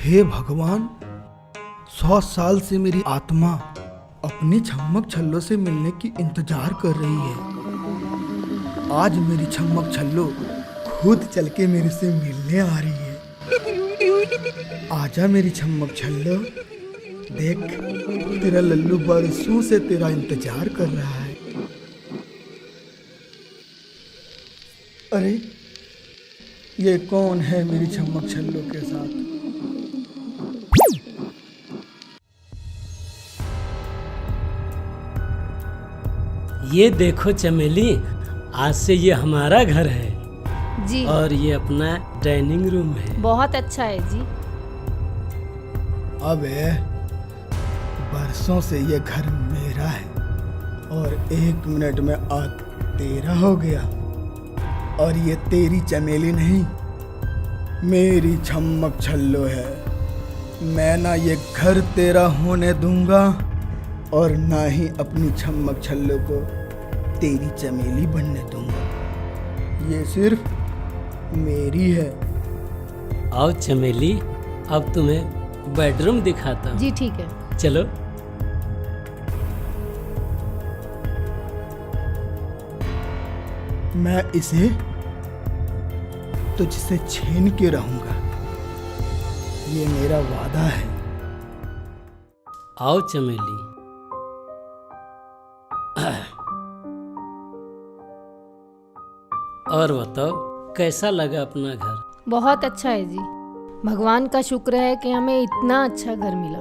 हे भगवान, 100 साल से मेरी आत्मा अपनी छम्मक छल्लो से मिलने की इंतजार कर रही है। आज मेरी छम्मक छल्लो खुद चल के मेरे से मिलने आ रही है। आजा मेरी छम्मक छल्लो, देख तेरा लल्लू बरसों से तेरा इंतजार कर रहा है। अरे ये कौन है मेरी छम्मक छल्लो के साथ? ये देखो चमेली, आज से ये हमारा घर है जी। और ये अपना डाइनिंग रूम है। बहुत अच्छा है जी। अबे बरसों से ये घर मेरा है और 1 मिनट में तेरा हो गया। और ये तेरी चमेली नहीं, मेरी छम्मक छल्लो है। मैं ना ये घर तेरा होने दूंगा और ना ही अपनी छम्मक छल्लो को तेरी चमेली बनने दूंगा। ये सिर्फ मेरी है। आओ चमेली, अब तुम्हें बेडरूम दिखाता हूँ। जी ठीक है। चलो। मैं इसे तुझसे छीन के रहूंगा, ये मेरा वादा है। आओ चमेली। और बताओ, कैसा लगा अपना घर? बहुत अच्छा है जी। भगवान का शुक्र है कि हमें इतना अच्छा घर मिला।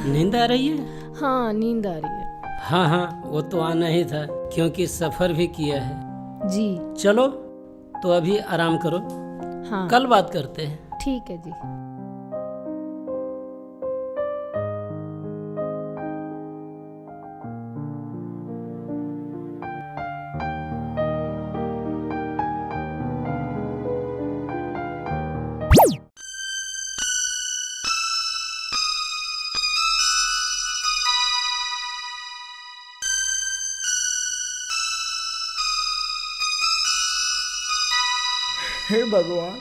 नींद आ रही है? हाँ, नींद आ रही है। हाँ हाँ, वो तो आना ही था क्योंकि सफर भी किया है। जी। चलो तो अभी आराम करो, हाँ कल बात करते हैं। ठीक है जी। हे भगवान,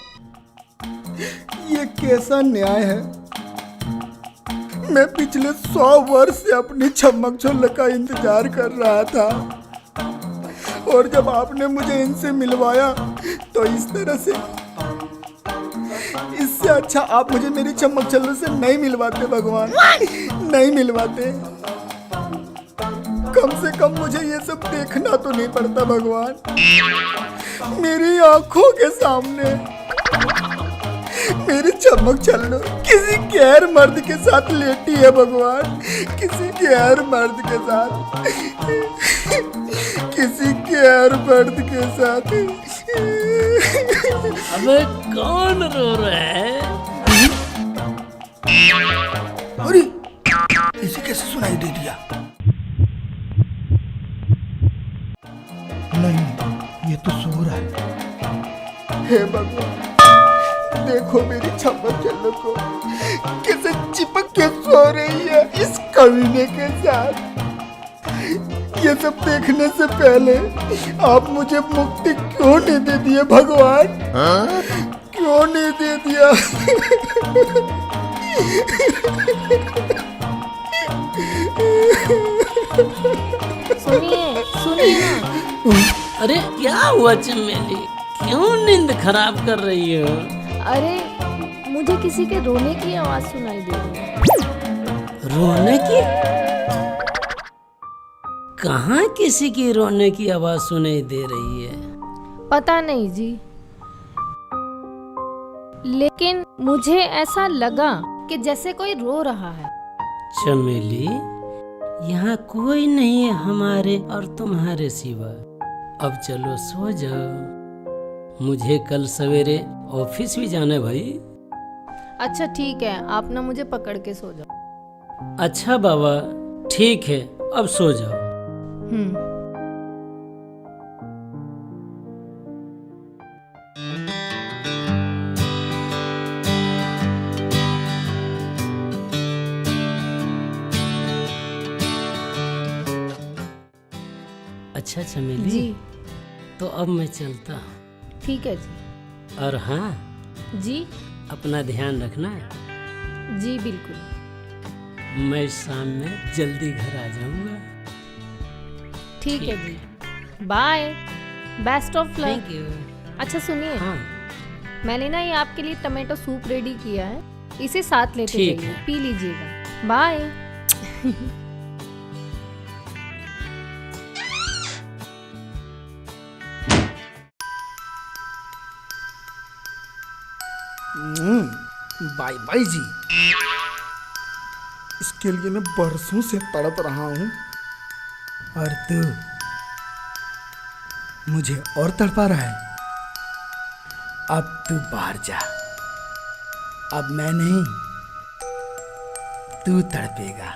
ये कैसा न्याय है? मैं पिछले 100 वर्ष से अपनी छम्मक छल्लो का इंतजार कर रहा था और जब आपने मुझे इनसे मिलवाया तो इस तरह से। इससे अच्छा आप मुझे मेरी छम्मक छल्लो से नहीं मिलवाते भगवान, नहीं मिलवाते। कम से कम मुझे ये सब देखना तो नहीं पड़ता भगवान। मेरी आंखों के सामने मेरी छम्मक छल्लो किसी गैर मर्द के साथ लेटी है भगवान, किसी गैर मर्द के साथ, किसी गैर मर्द के साथ। अबे कौन रो रहा है? अरे इसे कैसे सुनाई दे दिया? नहीं, ये तो सो रहा है। हे भगवान, देखो मेरी छम्मक छल्लो को कैसे चिपक के सो रही है इस कमीने के साथ। ये सब देखने से पहले आप मुझे मुक्ति क्यों नहीं दे दिए भगवान? क्यों नहीं दे दिया? सुनिए सुनिए ना। अरे क्या हुआ चमेली, क्यों नींद खराब कर रही हो? अरे मुझे किसी के रोने की आवाज सुनाई दे रही है। रोने की? कहाँ किसी की रोने की आवाज सुनाई दे रही है? पता नहीं जी, लेकिन मुझे ऐसा लगा कि जैसे कोई रो रहा है। चमेली, यहाँ कोई नहीं है हमारे और तुम्हारे सिवा। अब चलो सो जाओ, मुझे कल सवेरे ऑफिस भी जाना है भाई। अच्छा ठीक है, आप ना मुझे पकड़ के सो जाओ। अच्छा बाबा, ठीक है, अब सो जाओ। अच्छा चमेली जी तो अब मैं चलता हूँ। ठीक है जी। और हाँ, जी अपना ध्यान रखना। जी बिल्कुल। मैं शाम में जल्दी घर आ जाऊंगा। ठीक है जी, bye, best of luck. Thank you. अच्छा सुनिए, हाँ मैंने ना ये आपके लिए टमाटो सूप रेडी किया है, इसे साथ लेते ठीक जाइए, है। पी लीजिएगा। बाय। बाय बाय जी। इसके लिए मैं बरसों से तड़प रहा हूँ और तू मुझे और तड़पा रहा है। अब तू बाहर जा, अब मैं नहीं तू तड़पेगा।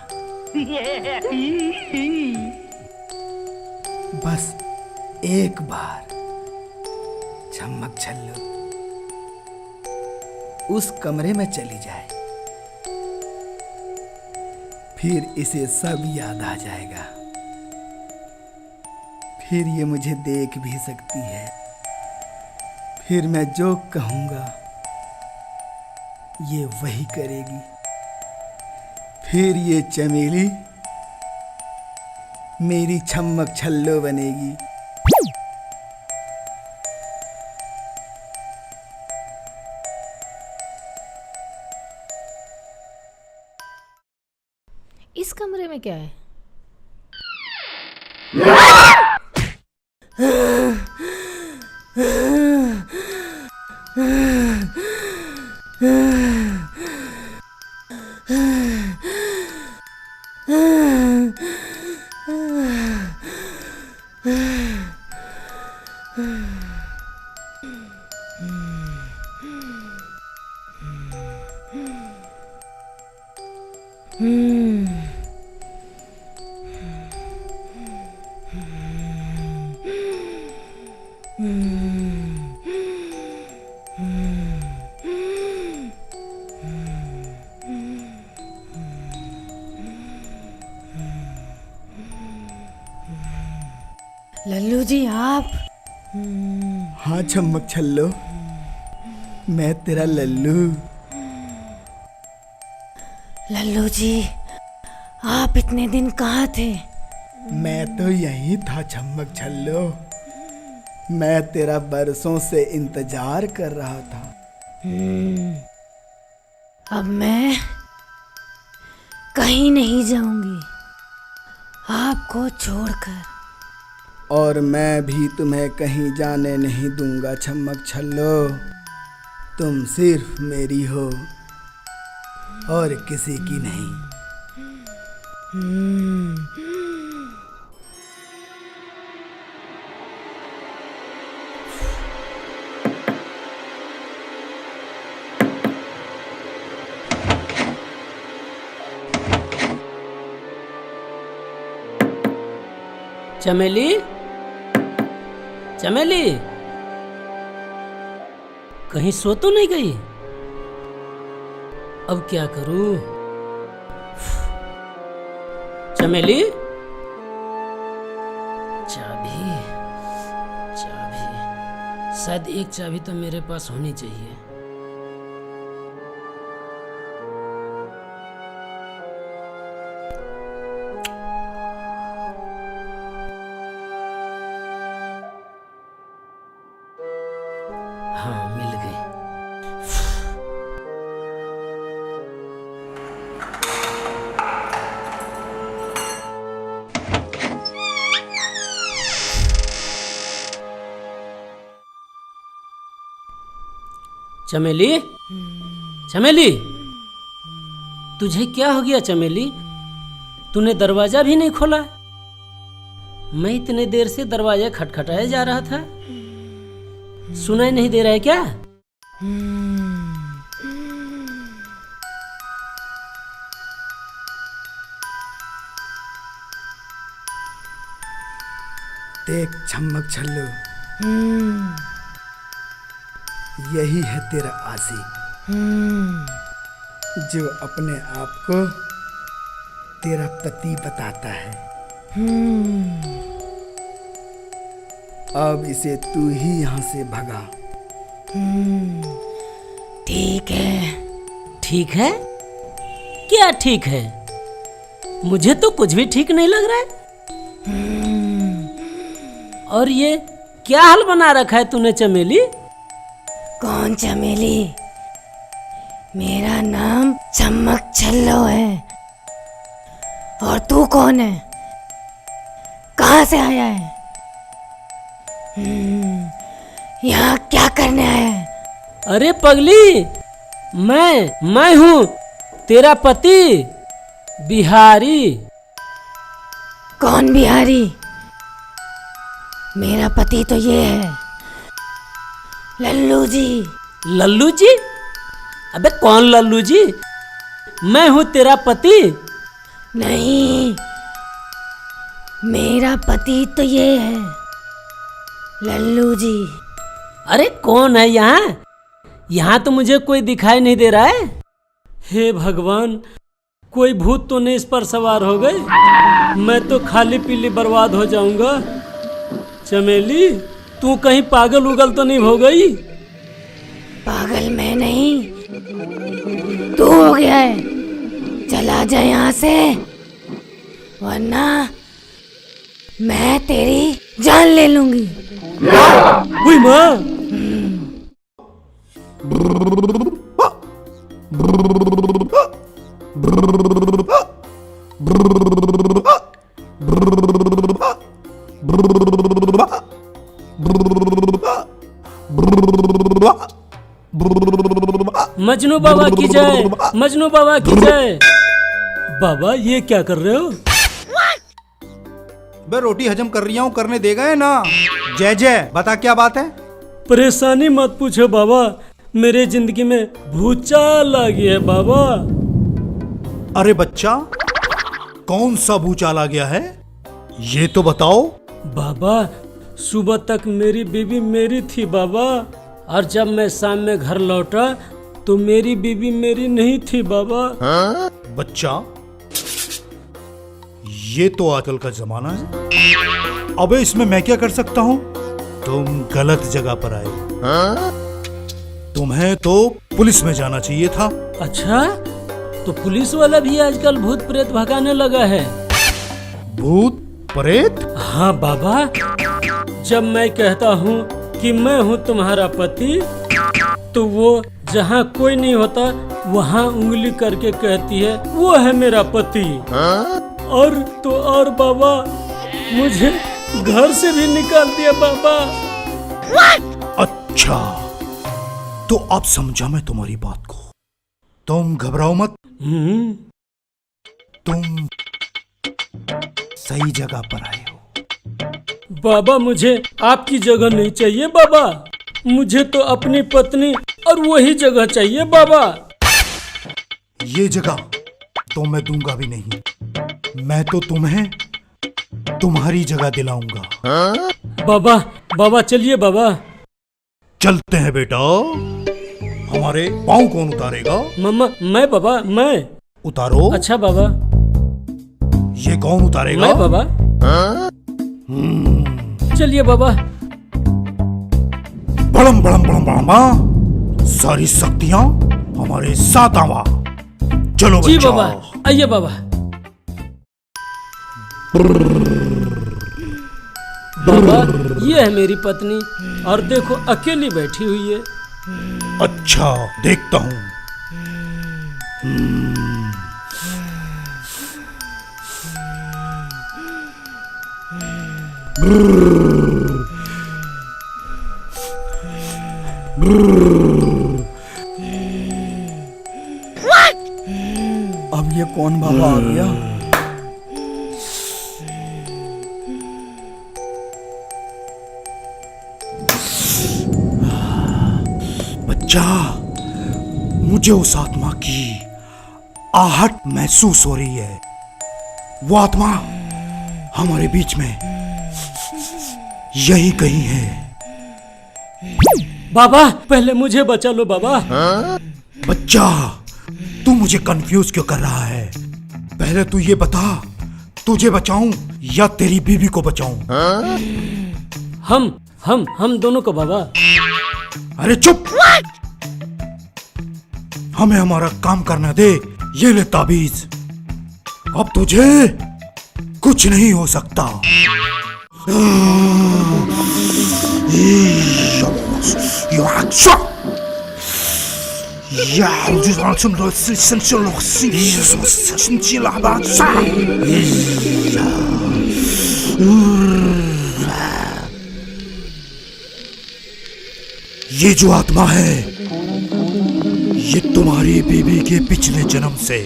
बस एक बार चम्मक छल्लो उस कमरे में चली जाए, फिर इसे सब याद आ जाएगा। फिर ये मुझे देख भी सकती है, फिर मैं जो कहूँगा ये वही करेगी। फिर ये चमेली मेरी छम्मक छल्लो बनेगी। इस कमरे में क्या है? लल्लू जी आप? हाँ छम्मक छल्लो, मैं तेरा लल्लू। लल्लू जी आप इतने दिन कहाँ थे? मैं तो यहीं था छम्मक छल्लो, मैं तेरा बरसों से इंतजार कर रहा था। अब मैं कहीं नहीं जाऊंगी आपको छोड़कर। और मैं भी तुम्हें कहीं जाने नहीं दूंगा छम्मक छल्लो, तुम सिर्फ मेरी हो और किसी की नहीं। चमेली, चमेली कहीं सो तो नहीं गई? अब क्या करूं? चमेली, चाबी, चाबी, शायद एक चाबी तो मेरे पास होनी चाहिए। हाँ मिल गई। चमेली, चमेली, तुझे क्या हो गया चमेली? तूने दरवाजा भी नहीं खोला। मैं इतने देर से दरवाजा खटखटाया जा रहा था, सुनाई नहीं दे रहा है क्या? देख छम्मक छल्लो, यही है तेरा आशिक जो अपने आप को तेरा पति बताता है। अब इसे तू ही यहाँ से भगा। ठीक है। ठीक है? क्या ठीक है? मुझे तो कुछ भी ठीक नहीं लग रहा है। और ये क्या हाल बना रखा है तूने चमेली? कौन चमेली? मेरा नाम चमक छल्लो है। और तू कौन है? कहाँ से आया है? यहाँ क्या करने आया है? अरे पगली, मैं हूँ तेरा पति बिहारी। कौन बिहारी? मेरा पति तो ये है, लल्लू जी। लल्लू जी? अबे कौन लल्लू जी? मैं हूँ तेरा पति। नहीं, मेरा पति तो ये है, लल्लू जी। अरे कौन है यहाँ? यहाँ तो मुझे कोई दिखाई नहीं दे रहा है। हे भगवान, कोई भूत तो नहीं इस पर सवार हो गई? मैं तो खाली पीली बर्बाद हो जाऊंगा। चमेली, तू कहीं पागल उगल तो नहीं हो गई? पागल मैं नहीं, तू हो गया है। चला जा यहाँ से, वरना मैं तेरी जान ले लूंगी। हुई माँ। मजनू बाबा की जय, मजनू बाबा की जय। बाबा ये क्या कर रहे हो? बे रोटी हजम कर रही हूँ, करने देगा है ना? जय जय, बता क्या बात है? परेशानी मत पूछो बाबा, मेरे जिंदगी में भूचाल आ गया है बाबा। अरे बच्चा, कौन सा भूचाल आ गया है? ये तो बताओ। बाबा, सुबह तक मेरी बीवी मेरी थी बाबा, और जब मैं शाम में घर लौटा तो मेरी बीवी मेरी नहीं थी बाबा। बच्चा, ये तो आजकल का जमाना है। अबे इसमें मैं क्या कर सकता हूँ? तुम गलत जगह पर आए। तुम्हें तो पुलिस में जाना चाहिए था। अच्छा, तो पुलिस वाला भी आजकल भूत प्रेत भगाने लगा है? भूत प्रेत? हाँ बाबा, जब मैं कहता हूँ कि मैं हूँ तुम्हारा पति, तो वो जहाँ कोई नहीं होता वहाँ उंगली करके कहती है वो है मेरा पति। और तो और बाबा, मुझे घर से भी निकाल दिया बाबा। अच्छा, तो अब समझा मैं तुम्हारी बात को। तुम घबराओ मत, तुम सही जगह पर आए हो। बाबा, मुझे आपकी जगह नहीं चाहिए बाबा, मुझे तो अपनी पत्नी और वही जगह चाहिए बाबा। ये जगह तो मैं दूंगा भी नहीं। मैं तो तुम्हें तुम्हारी जगह दिलाऊंगा। बाबा, बाबा चलिए बाबा। चलते हैं बेटा। हमारे पाँव कौन उतारेगा? मम्मा, मैं बाबा, मैं। उतारो। अच्छा बाबा। ये कौन उतारेगा? मैं बाबा। चलिए बाबा। बड़म बड़म बड़म बड़म, सारी शक्तियां हमारे साथ आवा। चलो जी बच्चा। बाबा, आइए बाबा। बाबा, ये है मेरी पत्नी, और देखो अकेली बैठी हुई है। अच्छा, देखता हूँ। अब ये कौन बाबा आ गया? बच्चा, मुझे उस आत्मा की आहट महसूस हो रही है। वो आत्मा हमारे बीच में यही कहीं है। बाबा, पहले मुझे बचा लो बाबा। बच्चा, तू मुझे कंफ्यूज क्यों कर रहा है? पहले तू ये बता, तुझे बचाऊं या तेरी बीवी को बचाऊं? हम दोनों को बाबा। अरे चुप! हमें हमारा काम करना दे। ये ले ताबीज, अब तुझे कुछ नहीं हो सकता। ये जो आत्मा है, ये तुम्हारी बीबी के पिछले जन्म से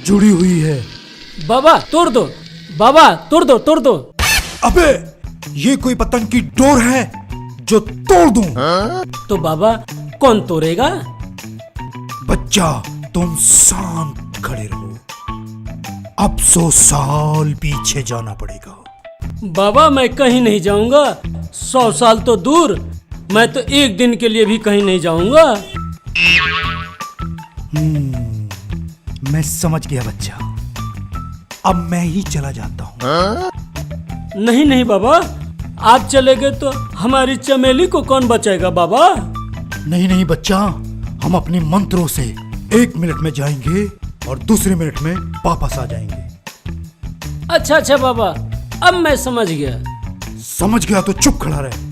जुड़ी हुई है। बाबा तोड़ दो, बाबा तोड़ दो, तोड़ दो। अबे ये कोई पतंग की डोर है जो तोड़ दूं? तो बाबा कौन तोड़ेगा? बच्चा तुम शांत खड़े रहो, अब 100 साल पीछे जाना पड़ेगा। बाबा मैं कहीं नहीं जाऊंगा, 100 साल तो दूर, मैं तो एक दिन के लिए भी कहीं नहीं जाऊंगा। मैं समझ गया बच्चा, अब मैं ही चला जाता हूँ। नहीं नहीं बाबा, आप चले गए तो हमारी चमेली को कौन बचाएगा बाबा? नहीं नहीं बच्चा, हम अपने मंत्रों से 1 मिनट में जाएंगे और दूसरे मिनट में वापस आ जाएंगे। अच्छा अच्छा बाबा, अब मैं समझ गया। समझ गया तो चुप खड़ा रहे।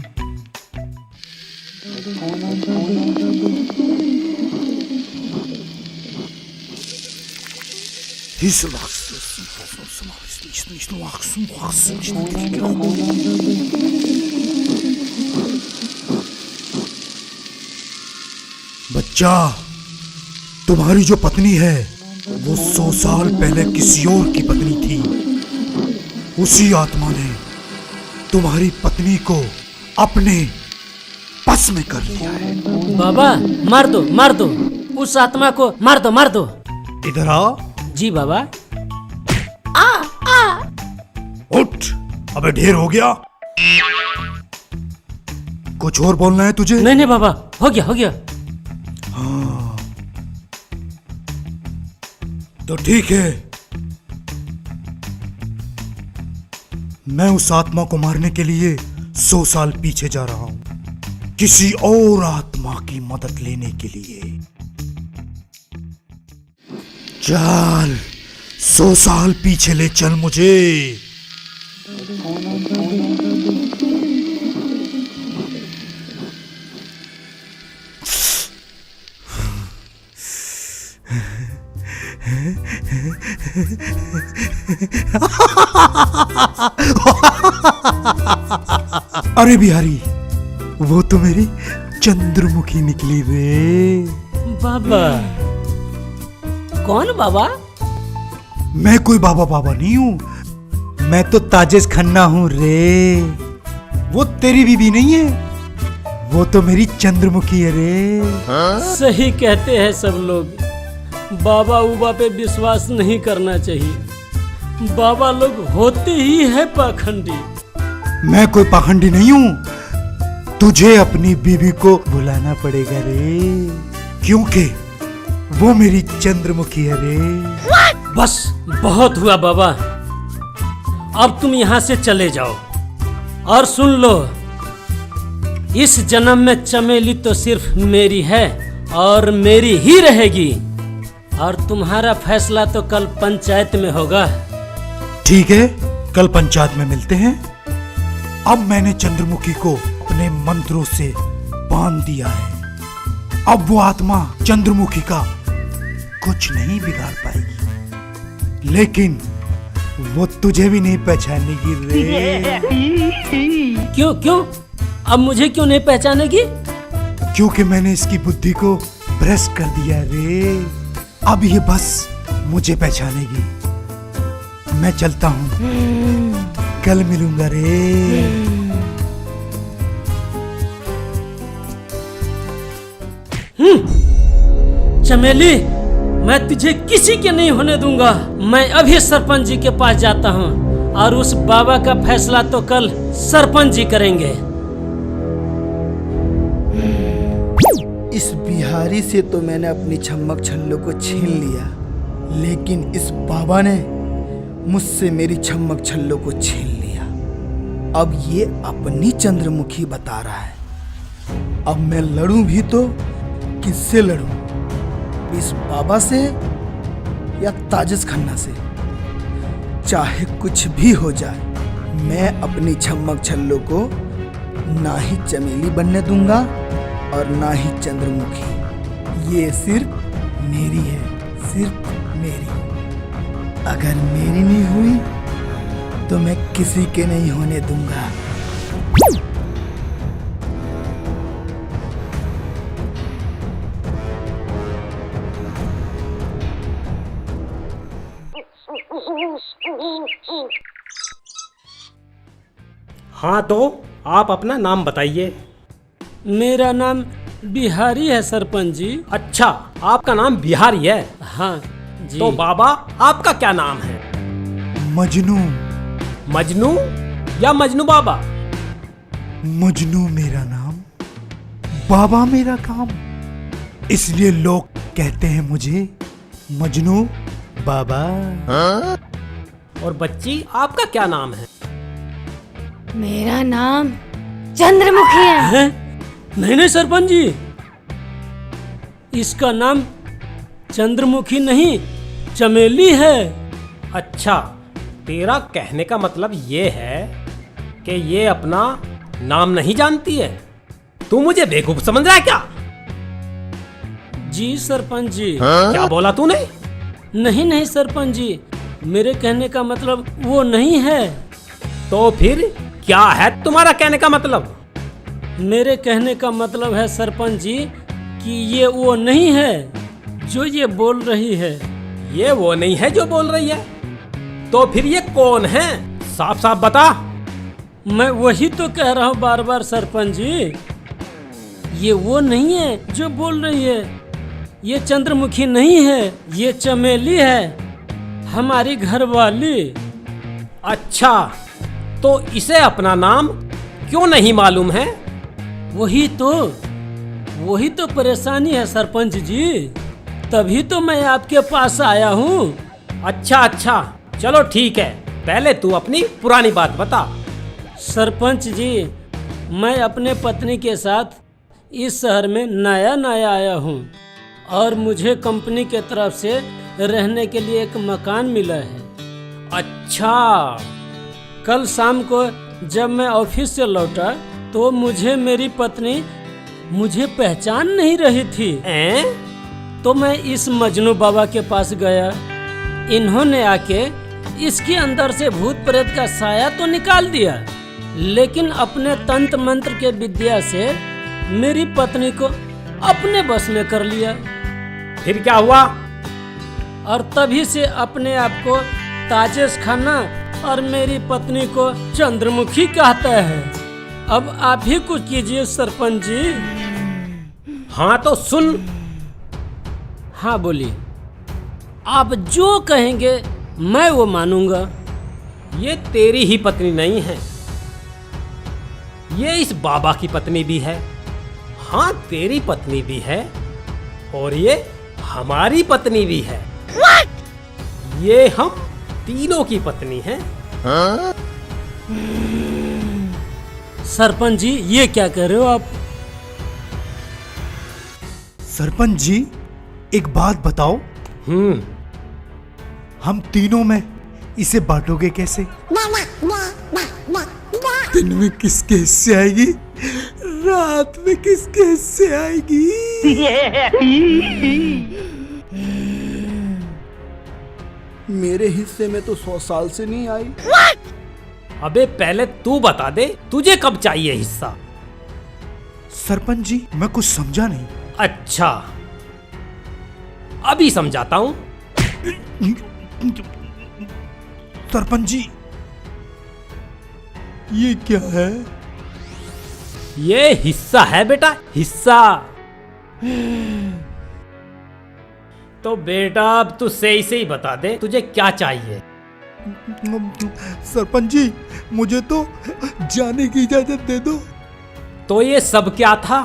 बच्चा, तुम्हारी जो पत्नी है वो 100 साल पहले किसी और की पत्नी थी। उसी आत्मा ने तुम्हारी पत्नी को अपने बस में कर लिया है। बाबा मार दो, मार दो, उस आत्मा को मार दो, मार दो। इधर आ। जी बाबा। उठ, अबे ढेर हो गया। कुछ और बोलना है तुझे? नहीं नहीं बाबा, हो गया हो गया। तो ठीक है, मैं उस आत्मा को मारने के लिए 100 साल पीछे जा रहा हूं, किसी और आत्मा की मदद लेने के लिए। चल 100 साल पीछे ले चल मुझे। अरे बिहारी, वो तो मेरी चंद्रमुखी निकली रे। बाबा कौन बाबा? मैं कोई बाबा बाबा नहीं हूँ, मैं तो ताजेश खन्ना हूँ रे। वो तेरी बीबी नहीं है, वो तो मेरी चंद्रमुखी है रे। सही कहते हैं सब लोग, बाबा उबा पे विश्वास नहीं करना चाहिए, बाबा लोग होते ही है पाखंडी। मैं कोई पाखंडी नहीं हूँ, तुझे अपनी बीबी को बुलाना पड़ेगा रे, क्योंकि वो मेरी चंद्रमुखी है रे। बस बहुत हुआ बाबा, अब तुम यहाँ से चले जाओ। और सुन लो, इस जन्म में चमेली तो सिर्फ मेरी है और मेरी ही रहेगी, और तुम्हारा फैसला तो कल पंचायत में होगा। ठीक है, कल पंचायत में मिलते हैं। अब मैंने चंद्रमुखी को अपने मंत्रों से बांध दिया है, अब वो आत्मा चंद्रमुखी का कुछ नहीं बिगाड़ पाएगी, लेकिन वो तुझे भी नहीं पहचानेगी रे। क्यों क्यों? अब मुझे क्यों नहीं पहचानेगी? क्योंकि मैंने इसकी बुद्धि को भ्रष्ट कर दिया रे, अब ये बस मुझे पहचानेगी। मैं चलता हूँ, कल मिलूंगा रे। चमेली, मैं तुझे किसी के नहीं होने दूंगा। मैं अभी सरपंच जी के पास जाता हूँ, और उस बाबा का फैसला तो कल सरपंच जी करेंगे। इस बिहारी से तो मैंने अपनी छम्मक छल्लों को छीन लिया, लेकिन इस बाबा ने मुझसे मेरी छम्मक छल्लों को छीन लिया। अब ये अपनी चंद्रमुखी बता रहा है, अब मैं लड़ूं भी तो किससे लड़ूं? इस बाबा से या ताजिस खन्ना से। चाहे कुछ भी हो जाए, मैं अपनी छम्मक छल्लो को ना ही चमेली बनने दूंगा और ना ही चंद्रमुखी। ये सिर्फ मेरी है, सिर्फ मेरी। अगर मेरी नहीं हुई तो मैं किसी के नहीं होने दूंगा। हाँ तो आप अपना नाम बताइए। मेरा नाम बिहारी है सरपंच जी। अच्छा, आपका नाम बिहारी है। हाँ जी। तो बाबा आपका क्या नाम है? मजनू। मजनू या मजनू बाबा? मजनू मेरा नाम, बाबा मेरा काम, इसलिए लोग कहते हैं मुझे मजनू बाबा। और बच्ची आपका क्या नाम है? मेरा नाम चंद्रमुखी है। हैं? नहीं नहीं सरपंच जी, इसका नाम चंद्रमुखी नहीं चमेली है। अच्छा, तेरा कहने का मतलब ये है कि ये अपना नाम नहीं जानती है। तू मुझे बेवकूफ समझ रहा है क्या? जी सरपंच जी। क्या बोला तूने? नहीं नहीं सरपंच जी, मेरे कहने का मतलब वो नहीं है। तो फिर क्या है तुम्हारा कहने का मतलब? मेरे कहने का मतलब है सरपंच जी कि ये वो नहीं है जो ये बोल रही है। ये वो नहीं है जो बोल रही है। तो फिर ये कौन है? साफ साफ बता। मैं वही तो कह रहा हूँ बार बार सरपंच जी, ये वो नहीं है जो बोल रही है। ये चंद्रमुखी नहीं है, ये चमेली है, हमारी घरवाली। अच्छा, तो इसे अपना नाम क्यों नहीं मालूम है? वही तो परेशानी है सरपंच जी, तभी तो मैं आपके पास आया हूँ। अच्छा, चलो ठीक है, पहले तू अपनी पुरानी बात बता। सरपंच जी, मैं अपने पत्नी के साथ इस शहर में नया आया हूँ और मुझे कंपनी के तरफ से रहने के लिए एक मकान मिला है। अच्छा, कल शाम को जब मैं ऑफिस से लौटा तो मेरी पत्नी मुझे पहचान नहीं रही थी। तो मैं इस मजनू बाबा के पास गया। इन्होंने आके इसके अंदर से भूत प्रेत का साया तो निकाल दिया, लेकिन अपने तंत्र मंत्र के विद्या से मेरी पत्नी को अपने बस में कर लिया। फिर क्या हुआ? और तभी से अपने आप को ताजिस खन्ना और मेरी पत्नी को चंद्रमुखी कहता है। अब आप ही कुछ कीजिए सरपंच जी। हाँ तो सुन। हाँ बोलिए। आप जो कहेंगे मैं वो मानूंगा। ये तेरी ही पत्नी नहीं है, ये इस बाबा की पत्नी भी है। हाँ, तेरी पत्नी भी है और ये हमारी पत्नी भी है। ये हम तीनों की पत्नी है। सरपंच जी, ये क्या कह रहे हो आप? सरपंच जी, एक बात बताओ, हम तीनों में इसे बांटोगे कैसे? दिन में किसके हिस्से आएगी, रात में किसके हिस्से आएगी? मेरे हिस्से में तो 100 साल से नहीं आई। अबे पहले तू बता दे, तुझे कब चाहिए हिस्सा? सरपंच जी, मैं कुछ समझा नहीं। अच्छा, अभी समझाता हूँ। सरपंच जी, ये क्या है? ये हिस्सा है बेटा, हिस्सा। तो बेटा अब तू सही से ही बता दे, तुझे क्या चाहिए? सरपंच जी, मुझे तो जाने की इजाजत दे दो। तो ये सब क्या था?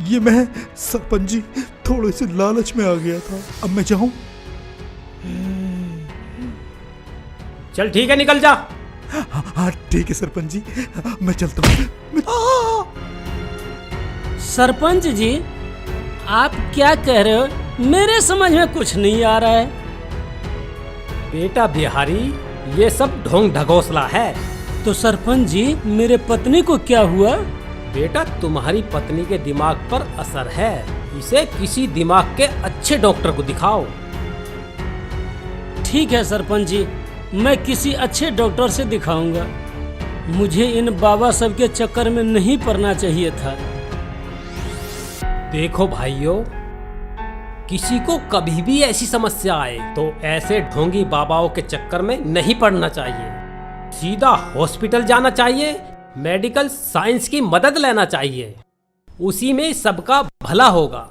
ये मैं सरपंच जी थोड़े से लालच में आ गया था। अब मैं जाऊं? चल ठीक है, निकल जा। हाँ ठीक है सरपंच जी, मैं चलता हूँ। सरपंच जी, आप क्या कह रहे हो मेरे समझ में कुछ नहीं आ रहा है। बेटा बिहारी, ये सब ढोंग ढगोसला है। तो सरपंच जी, मेरे पत्नी को क्या हुआ? बेटा, तुम्हारी पत्नी के दिमाग पर असर है। इसे किसी दिमाग के अच्छे डॉक्टर को दिखाओ। ठीक है सरपंच जी, मैं किसी अच्छे डॉक्टर से दिखाऊंगा। मुझे इन बाबा सब के चक्कर में नहीं पड़ना चाहिए था। देखो भाइयों, किसी को कभी भी ऐसी समस्या आए तो ऐसे ढोंगी बाबाओं के चक्कर में नहीं पड़ना चाहिए। सीधा हॉस्पिटल जाना चाहिए, मेडिकल साइंस की मदद लेना चाहिए। उसी में सबका भला होगा।